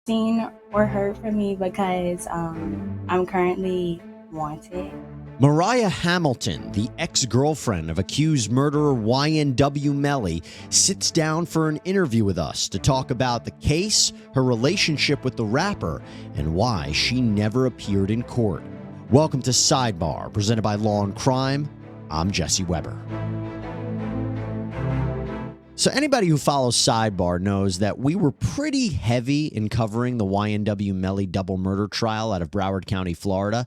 seen or heard from me because I'm currently wanted. Mariah Hamilton, the ex-girlfriend of accused murderer YNW Melly, sits down for an interview with us to talk about the case, her relationship with the rapper, and why she never appeared in court. Welcome to Sidebar, presented by Law and Crime. I'm Jesse Weber. So anybody who follows Sidebar knows that we were pretty heavy in covering the YNW Melly double murder trial out of Broward County, Florida.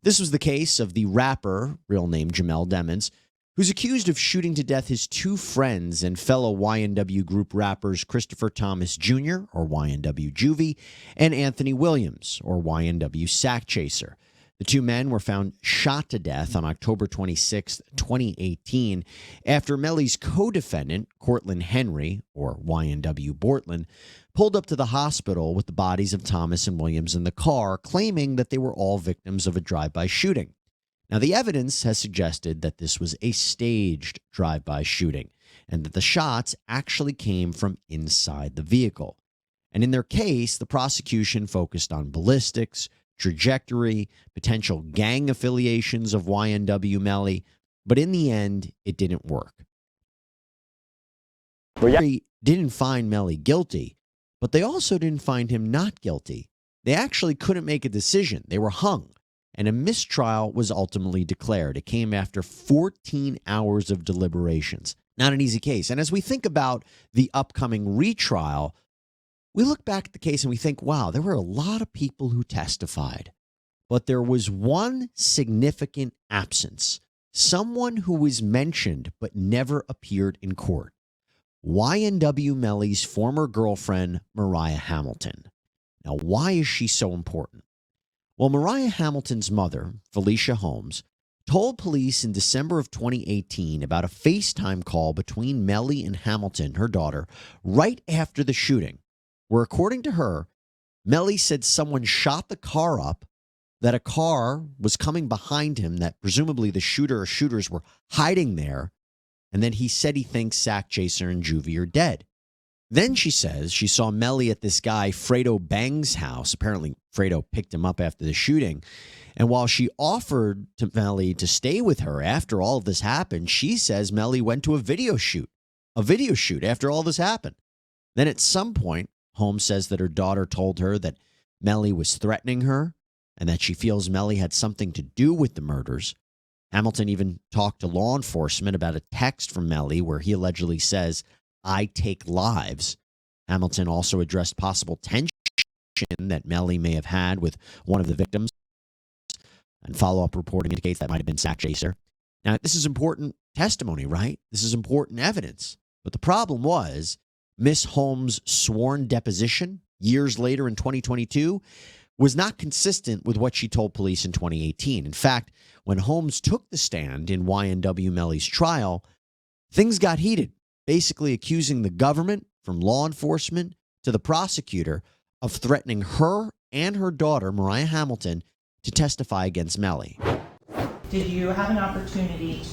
This was the case of the rapper, real name Jamel Demons, who's accused of shooting to death his two friends and fellow YNW group rappers Christopher Thomas Jr., or YNW Juvie, and Anthony Williams, or YNW Sack Chaser. The two men were found shot to death on October 26, 2018, after Melly's co-defendant, Cortland Henry, or YNW Bortland, pulled up to the hospital with the bodies of Thomas and Williams in the car, claiming that they were all victims of a drive-by shooting. Now, the evidence has suggested that this was a staged drive-by shooting and that the shots actually came from inside the vehicle. And in their case, the prosecution focused on ballistics, trajectory, potential gang affiliations of YNW Melly, but in the end, it didn't work. They didn't find Melly guilty, but they also didn't find him not guilty. They actually couldn't make a decision. They were hung, and a mistrial was ultimately declared. It came after 14 hours of deliberations. Not an easy case. And as we think about the upcoming retrial, we look back at the case and we think, wow, there were a lot of people who testified, but there was one significant absence, someone who was mentioned but never appeared in court. YNW Melly's former girlfriend, Mariah Hamilton. Now, why is she so important? Well, Mariah Hamilton's mother, Felicia Holmes, told police in December of 2018 about a FaceTime call between Melly and Hamilton, her daughter, right after the shooting, where, according to her, Melly said someone shot the car up, that a car was coming behind him, that presumably the shooter or shooters were hiding there, and then he said he thinks Sack Chaser and Juvie are dead. Then she says she saw Melly at this guy Fredo Bang's house. Apparently, Fredo picked him up after the shooting. And while she offered to Melly to stay with her after all of this happened, she says Melly went to a video shoot after all this happened. Then at some point, Holmes says that her daughter told her that Melly was threatening her and that she feels Melly had something to do with the murders. Hamilton even talked to law enforcement about a text from Melly where he allegedly says, "I take lives." Hamilton also addressed possible tension that Melly may have had with one of the victims, and follow-up reporting indicates that might have been Sack Chaser. Now, this is important testimony, right? This is important evidence. But the problem was Miss Holmes' sworn deposition years later in 2022 was not consistent with what she told police in 2018. In fact, when Holmes took the stand in YNW Melly's trial, things got heated, basically accusing the government, from law enforcement to the prosecutor, of threatening her and her daughter, Mariah Hamilton, to testify against Melly. Did you have an opportunity